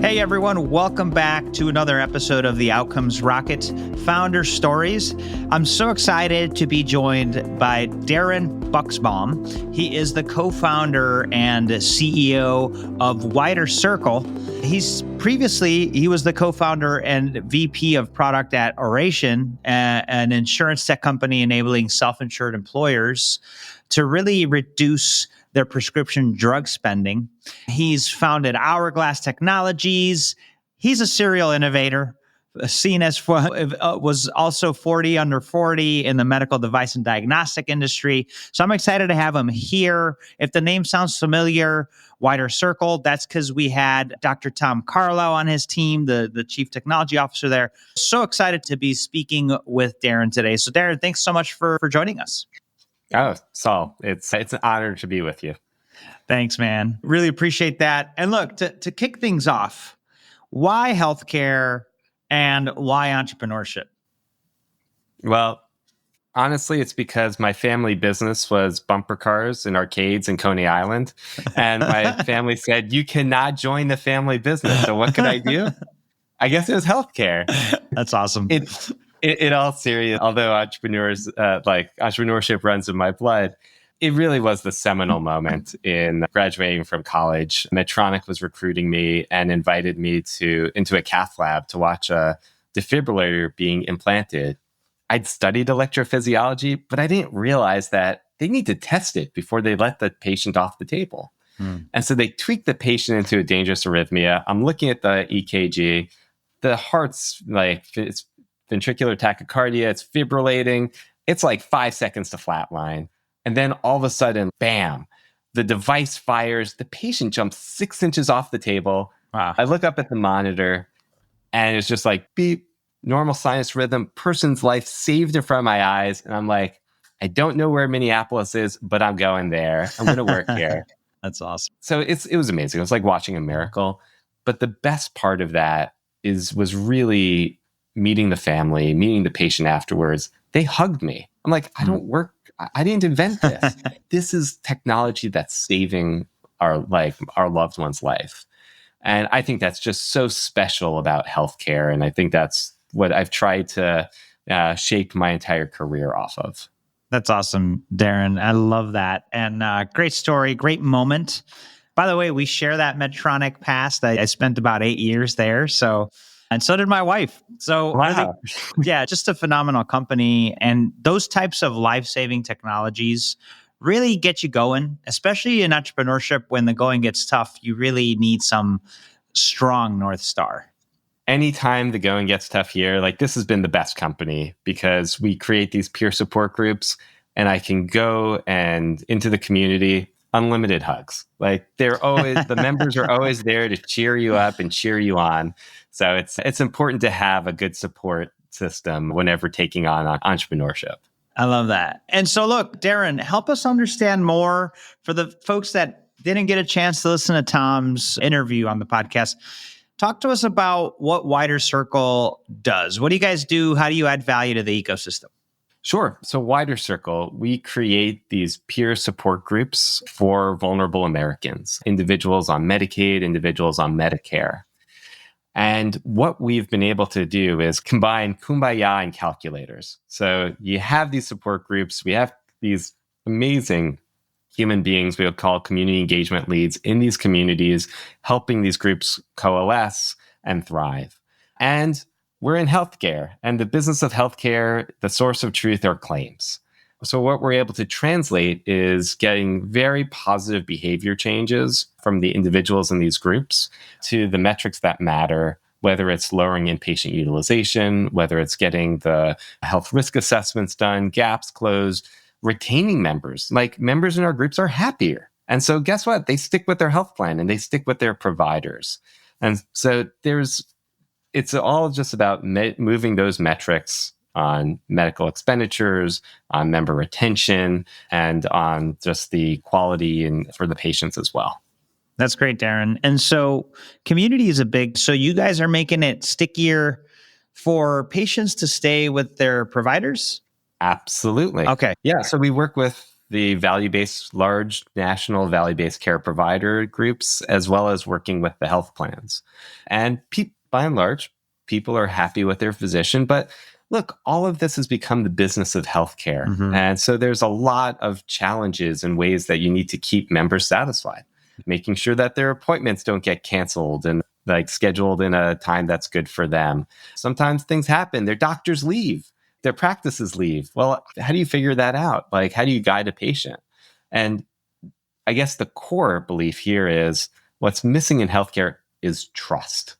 Hey everyone, welcome back to another episode of the Outcomes Rocket Founder Stories. I'm so excited to be joined by Darin Buxbaum. He is the co-founder and CEO of Wider Circle. He was the co-founder and VP of product at Oration, an insurance tech company enabling self-insured employers to really reduce their prescription drug spending. He's founded Hourglass Technologies. He's a serial innovator, was also 40 under 40 in the medical device and diagnostic industry. So I'm excited to have him here. If the name sounds familiar, Wider Circle, that's because we had Dr. Tom Carlo on his team, the chief technology officer there. So excited to be speaking with Darin today. So Darin, thanks so much for joining us. Oh, Saul, it's an honor to be with you. Thanks, man. Really appreciate that. And look, to kick things off, why healthcare and why entrepreneurship? Well, honestly, it's because my family business was bumper cars and arcades in Coney Island. And my family said, you cannot join the family business. So what could I do? I guess it was healthcare. That's awesome. In all serious, although entrepreneurship runs in my blood, it really was the seminal moment in graduating from college. Medtronic was recruiting me and invited me into a cath lab to watch a defibrillator being implanted. I'd studied electrophysiology, but I didn't realize that they need to test it before they let the patient off the table. And so they tweaked the patient into a dangerous arrhythmia. I'm looking at the EKG. The heart's it's ventricular tachycardia, it's fibrillating. It's like 5 seconds to flatline. And then all of a sudden, bam, the device fires. The patient jumps 6 inches off the table. Wow. I look up at the monitor and it's just like beep, normal sinus rhythm, person's life saved in front of my eyes. And I'm like, I don't know where Minneapolis is, but I'm going there. I'm going to work here. That's awesome. So it was amazing. It was like watching a miracle. But the best part of that was really meeting the family, meeting the patient afterwards. They hugged me. I'm like, I don't work. I didn't invent this. This is technology that's saving our loved one's life. And I think that's just so special about healthcare. And I think that's what I've tried to shape my entire career off of. That's awesome, Darin. I love that. And great story, great moment. By the way, we share that Medtronic past. I spent about 8 years there. And so did my wife. So wow. Yeah, just a phenomenal company. And those types of life-saving technologies really get you going, especially in entrepreneurship. When the going gets tough, you really need some strong North Star. Anytime the going gets tough here, this has been the best company because we create these peer support groups and I can go and into the community, unlimited hugs. The members are always there to cheer you up and cheer you on. So it's important to have a good support system whenever taking on entrepreneurship. I love that. And so look, Darin, help us understand more for the folks that didn't get a chance to listen to Tom's interview on the podcast. Talk to us about what Wider Circle does. What do you guys do? How do you add value to the ecosystem? Sure. So Wider Circle, we create these peer support groups for vulnerable Americans, individuals on Medicaid, individuals on Medicare. And what we've been able to do is combine kumbaya and calculators. So you have these support groups. We have these amazing human beings we would call community engagement leads in these communities, helping these groups coalesce and thrive. And we're in healthcare, and the business of healthcare, the source of truth are claims. So what we're able to translate is getting very positive behavior changes from the individuals in these groups to the metrics that matter, whether it's lowering inpatient utilization, whether it's getting the health risk assessments done, gaps closed, retaining members. Members in our groups are happier. And so guess what? They stick with their health plan and they stick with their providers. And so it's all just about moving those metrics on medical expenditures, on member retention, and on just the quality and for the patients as well. That's great, Darin. And so community is so you guys are making it stickier for patients to stay with their providers? Absolutely. Okay. Yeah. So we work with the large national value-based care provider groups, as well as working with the health plans. And by and large, people are happy with their physician. But look, all of this has become the business of healthcare. Mm-hmm. And so there's a lot of challenges and ways that you need to keep members satisfied, making sure that their appointments don't get canceled and scheduled in a time that's good for them. Sometimes things happen. Their doctors leave. Their practices leave. Well, how do you figure that out? How do you guide a patient? And I guess the core belief here is what's missing in healthcare is trust.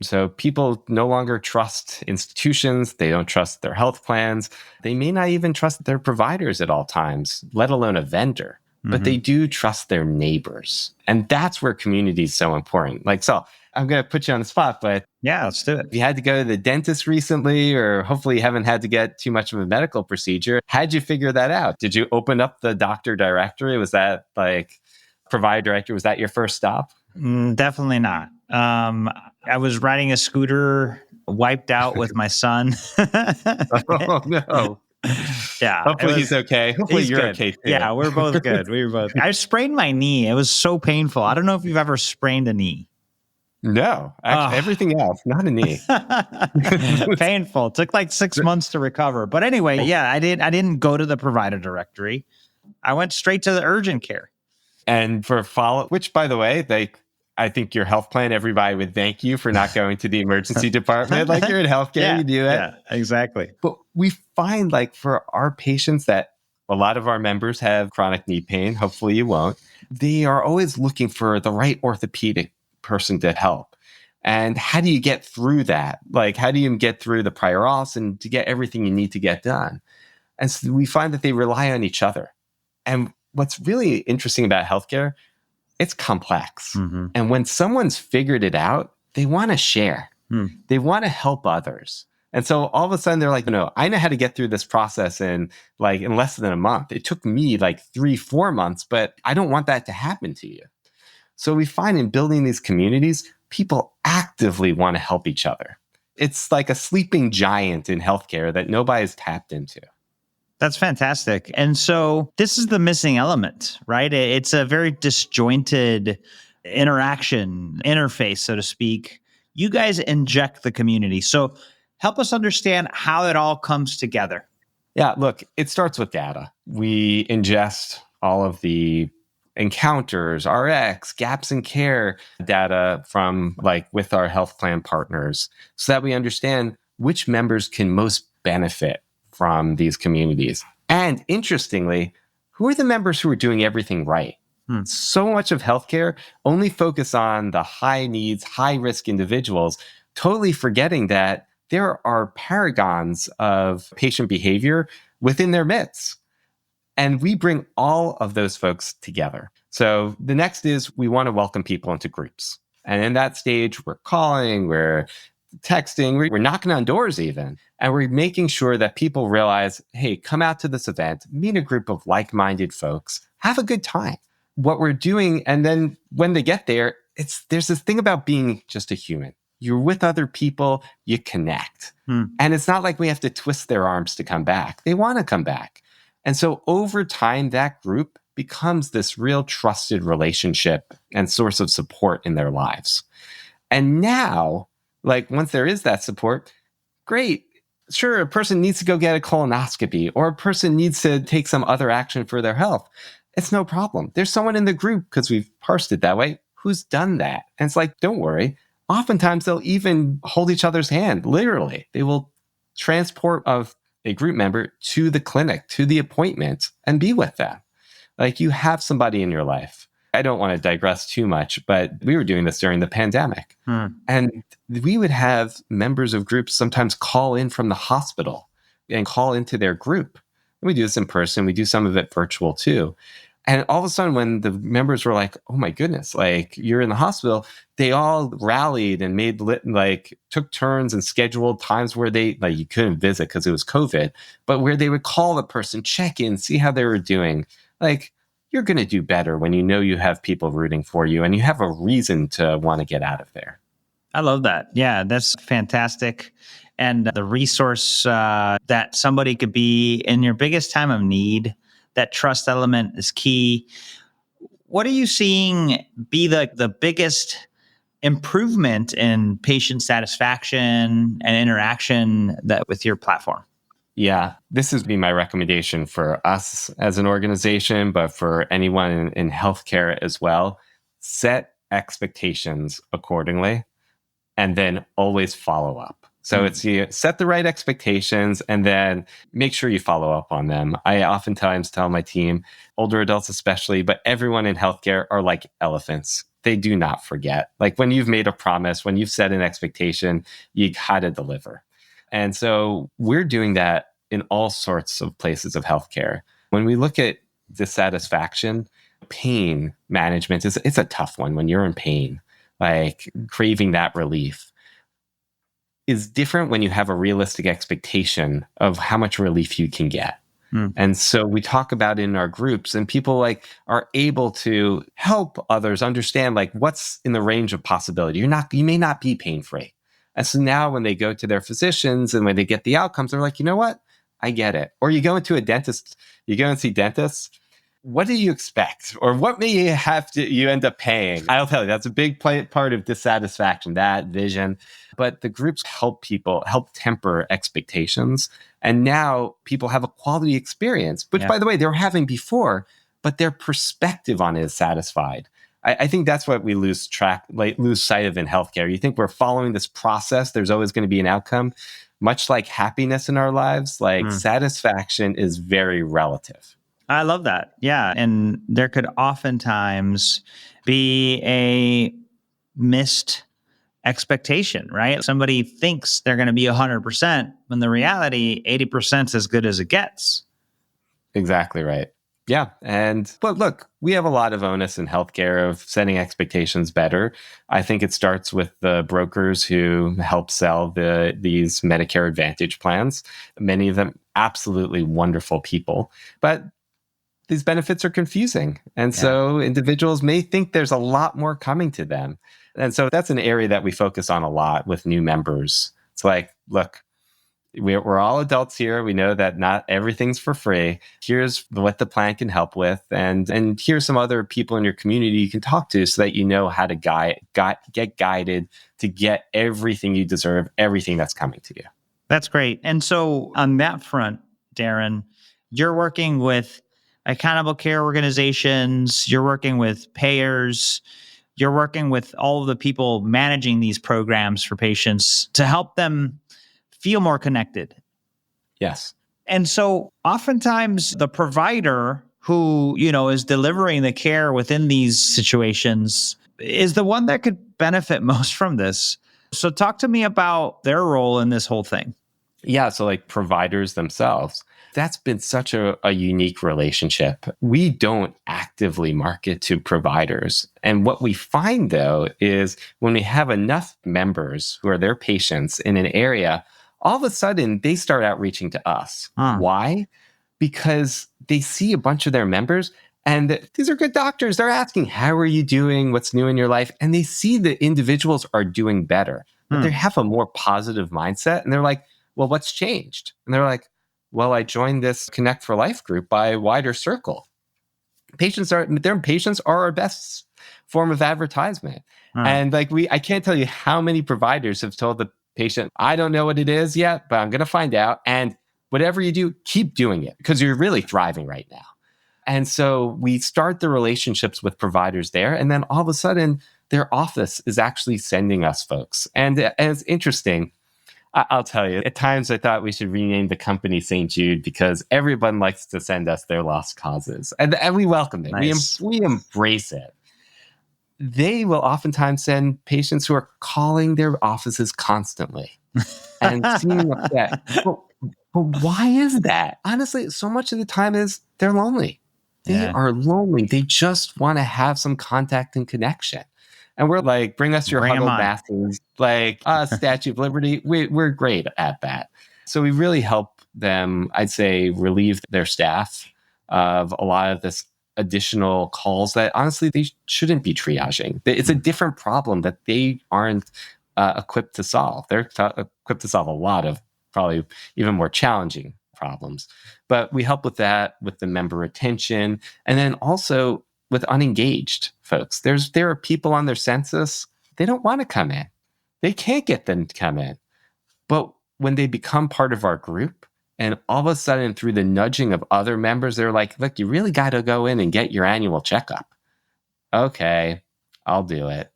So people no longer trust institutions. They don't trust their health plans. They may not even trust their providers at all times, let alone a vendor. But they do trust their neighbors. And that's where community is so important. So I'm going to put you on the spot, but yeah, let's do it. If you had to go to the dentist recently, or hopefully you haven't had to get too much of a medical procedure, how'd you figure that out? Did you open up the doctor directory? Was that provider directory? Was that your first stop? Definitely not. I was riding a scooter, wiped out with my son. Oh, no. Yeah. Hopefully he's okay. Hopefully you're good. okay too. Yeah, we're both good. I sprained my knee. It was so painful. I don't know if you've ever sprained a knee. No, actually, everything else, not a knee. Painful. It took 6 months to recover. But anyway, yeah, I didn't go to the provider directory. I went straight to the urgent care. And for follow-up, which by the way, I think your health plan, everybody would thank you for not going to the emergency department. You're in healthcare, you do it. Yeah, exactly. But we find for our patients that a lot of our members have chronic knee pain. Hopefully you won't. They are always looking for the right orthopedic person to help. And how do you get through that? How do you get through the prior auths and to get everything you need to get done? And so we find that they rely on each other. And what's really interesting about healthcare, it's complex. Mm-hmm. And when someone's figured it out, they want to share. They want to help others. And so all of a sudden they're no, I know how to get through this process in less than a month. It took me 3-4 months, but I don't want that to happen to you. So we find in building these communities, people actively want to help each other. It's like a sleeping giant in healthcare that nobody's tapped into. That's fantastic. And so this is the missing element, right? It's a very disjointed interface, so to speak. You guys inject the community. So help us understand how it all comes together. Yeah, look, it starts with data. We ingest all of the encounters, RX, gaps in care data from with our health plan partners so that we understand which members can most benefit from these communities. And interestingly, who are the members who are doing everything right? So much of healthcare only focus on the high needs, high risk individuals, totally forgetting that there are paragons of patient behavior within their midst. And we bring all of those folks together. So the next is we want to welcome people into groups. And in that stage, we're calling, we're texting, we're knocking on doors even. And we're making sure that people realize, hey, come out to this event, meet a group of like-minded folks, have a good time. What we're doing, and then when they get there, there's this thing about being just a human. You're with other people, you connect. And it's not like we have to twist their arms to come back. They want to come back. And so over time, that group becomes this real trusted relationship and source of support in their lives. And now, once there is that support, great. Sure, a person needs to go get a colonoscopy or a person needs to take some other action for their health. It's no problem. There's someone in the group, because we've parsed it that way, who's done that. And it's don't worry. Oftentimes, they'll even hold each other's hand, literally. They will transport a group member to the clinic, to the appointment, and be with them. You have somebody in your life. I don't want to digress too much, but we were doing this during the pandemic. And we would have members of groups sometimes call in from the hospital and call into their group. We do this in person. We do some of it virtual too. And all of a sudden, when the members were oh my goodness, you're in the hospital, they all rallied and took turns and scheduled times where they, you couldn't visit because it was COVID, but where they would call the person, check in, see how they were doing. You're going to do better when you know you have people rooting for you and you have a reason to want to get out of there. I love that. Yeah, that's fantastic. And the resource that somebody could be in your biggest time of need, that trust element is key. What are you seeing be the biggest improvement in patient satisfaction and interaction that with your platform? Yeah, this would be my recommendation for us as an organization, but for anyone in healthcare as well. Set expectations accordingly and then always follow up. So it's you set the right expectations and then make sure you follow up on them. I oftentimes tell my team, older adults especially, but everyone in healthcare are like elephants. They do not forget. Like when you've made a promise, when you've set an expectation, you gotta deliver. And so we're doing that in all sorts of places of healthcare. When we look at dissatisfaction, pain management it's a tough one when you're in pain, like craving that relief is different when you have a realistic expectation of how much relief you can get. And so we talk about it in our groups and people like are able to help others understand like what's in the range of possibility. You may not be pain free. And so now when they go to their physicians and when they get the outcomes, they're like, you know what? I get it. Or you go into a dentist, you go and see dentists. What do you expect? Or what may you end up paying? I'll tell you, that's a big part of dissatisfaction, that vision. But the groups help temper expectations. And now people have a quality experience, which by the way, they were having before, but their perspective on it is satisfied. I think that's what we lose sight of in healthcare. You think we're following this process, there's always going to be an outcome. Much like happiness in our lives, like satisfaction is very relative. I love that. Yeah. And there could oftentimes be a missed expectation, right? Somebody thinks they're going to be 100% when the reality 80% is as good as it gets. Exactly right. Yeah. But look, we have a lot of onus in healthcare of setting expectations better. I think it starts with the brokers who help sell these Medicare Advantage plans. Many of them absolutely wonderful people, but these benefits are confusing. And so individuals may think there's a lot more coming to them. And so that's an area that we focus on a lot with new members. It's like, look, we're all adults here. We know that not everything's for free. Here's what the plan can help with. And here's some other people in your community you can talk to so that you know how to get guided to get everything you deserve, everything that's coming to you. That's great. And so on that front, Darin, you're working with accountable care organizations, you're working with payers, you're working with all of the people managing these programs for patients to help them feel more connected. Yes. And so oftentimes the provider who, is delivering the care within these situations is the one that could benefit most from this. So talk to me about their role in this whole thing. Yeah. So like providers themselves, that's been such a unique relationship. We don't actively market to providers. And what we find though, is when we have enough members who are their patients in an area, all of a sudden they start outreaching to us. Why? Because they see a bunch of their members and these are good doctors. They're asking, how are you doing? What's new in your life? And they see the individuals are doing better, but they have a more positive mindset. And they're like, well, what's changed? And they're like, well, I joined this Connect for Life group by Wider Circle. Their patients are our best form of advertisement. And I can't tell you how many providers have told the patient, I don't know what it is yet, but I'm going to find out. And whatever you do, keep doing it because you're really thriving right now. And so we start the relationships with providers there. And then all of a sudden, their office is actually sending us folks. And it's interesting. I'll tell you, at times I thought we should rename the company St. Jude because everyone likes to send us their lost causes. And we welcome it. Nice. We embrace it. They will oftentimes send patients who are calling their offices constantly and seeming upset. But why is that? Honestly, so much of the time is they're lonely. They are lonely. They just want to have some contact and connection. And we're like, bring us your huddle masses, like Statue of Liberty. We're great at that. So we really help them, I'd say, relieve their staff of a lot of this additional calls that honestly they shouldn't be triaging. It's a different problem that they aren't equipped to solve. They're equipped to solve a lot of probably even more challenging problems. But we help with that, with the member retention, and then also with unengaged folks. There are people on their census, they don't want to come in. They can't get them to come in. But when they become part of our group, and all of a sudden through the nudging of other members, they're like, look, you really got to go in and get your annual checkup. Okay, I'll do it.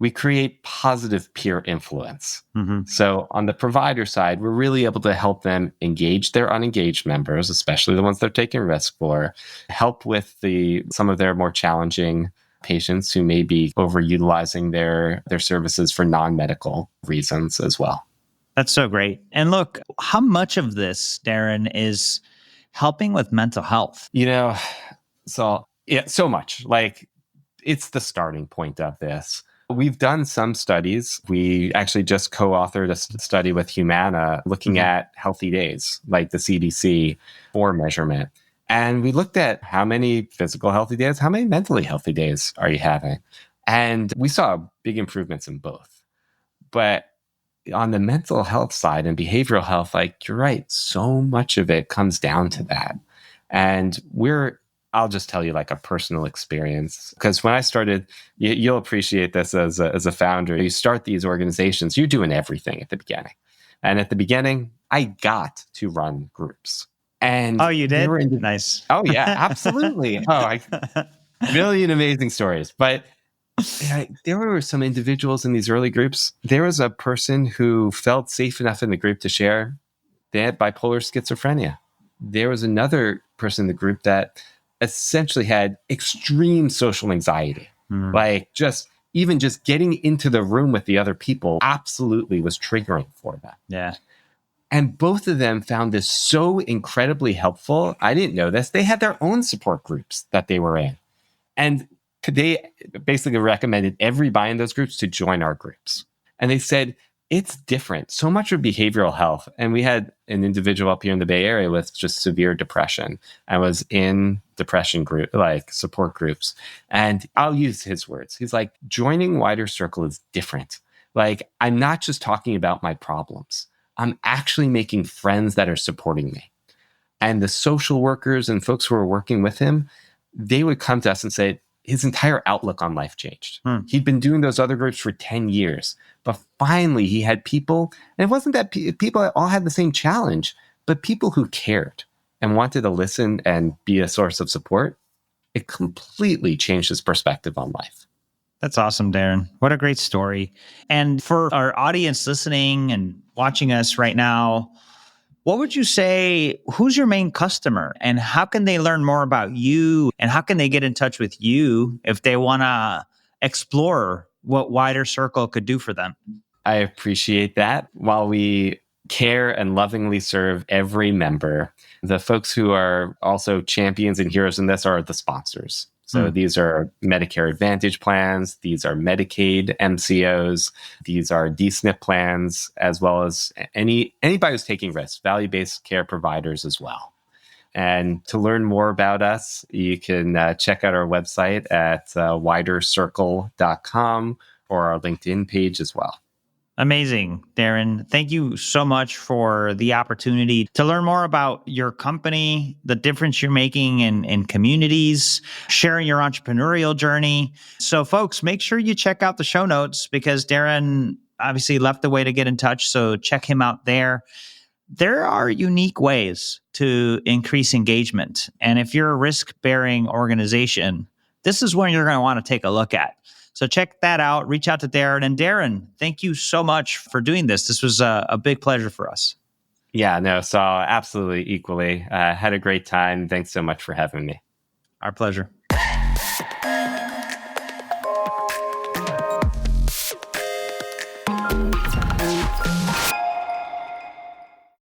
We create positive peer influence. Mm-hmm. So on the provider side, we're really able to help them engage their unengaged members, especially the ones they're taking risk for, help with some of their more challenging patients who may be overutilizing their services for non-medical reasons as well. That's so great. And look, how much of this, Darin, is helping with mental health? So much. Like, it's the starting point of this. We've done some studies. We actually just co-authored a study with Humana looking at healthy days, like the CDC for measurement. And we looked at how many physical healthy days, how many mentally healthy days are you having? And we saw big improvements in both. But on the mental health side and behavioral health, like, you're right, so much of it comes down to that. And I'll just tell you like a personal experience, because when I started, you'll appreciate this as a founder. You start these organizations, you're doing everything at the beginning. And at the beginning, I got to run groups. And you did? Nice. Oh, yeah, absolutely. Million amazing stories. But there were some individuals in these early groups. There was a person who felt safe enough in the group to share they had bipolar schizophrenia. There was another person in the group that essentially had extreme social anxiety. Like, just getting into the room with the other people absolutely was triggering for them. Yeah. And both of them found this so incredibly helpful. I didn't know this. They had their own support groups that they were in. And they basically recommended everybody in those groups to join our groups. And they said, it's different. So much of behavioral health. And we had an individual up here in the Bay Area with just severe depression. I was in depression group, like support groups. And I'll use his words. He's like, joining Wider Circle is different. Like, I'm not just talking about my problems. I'm actually making friends that are supporting me. And the social workers and folks who were working with him, they would come to us and say, his entire outlook on life changed. He'd been doing those other groups for 10 years, but finally he had people, and it wasn't that people that all had the same challenge, but people who cared and wanted to listen and be a source of support. It completely changed his perspective on life. That's awesome, Darin. What a great story. And for our audience listening and watching us right now, what would you say, who's your main customer, and how can they learn more about you, and how can they get in touch with you if they want to explore what Wider Circle could do for them? I appreciate that. While we care and lovingly serve every member, the folks who are also champions and heroes in this are the sponsors. So these are Medicare Advantage plans, these are Medicaid MCOs, these are DSNP plans, as well as anybody who's taking risks, value-based care providers as well. And to learn more about us, you can check out our website at widercircle.com or our LinkedIn page as well. Amazing, Darin. Thank you so much for the opportunity to learn more about your company, the difference you're making in communities, sharing your entrepreneurial journey. So folks, make sure you check out the show notes, because Darin obviously left a way to get in touch. So check him out there. There are unique ways to increase engagement. And if you're a risk-bearing organization, this is one you're going to want to take a look at. So check that out. Reach out to Darin. And Darin, thank you so much for doing this. This was a big pleasure for us. Yeah, no, so absolutely equally. Had a great time. Thanks so much for having me. Our pleasure.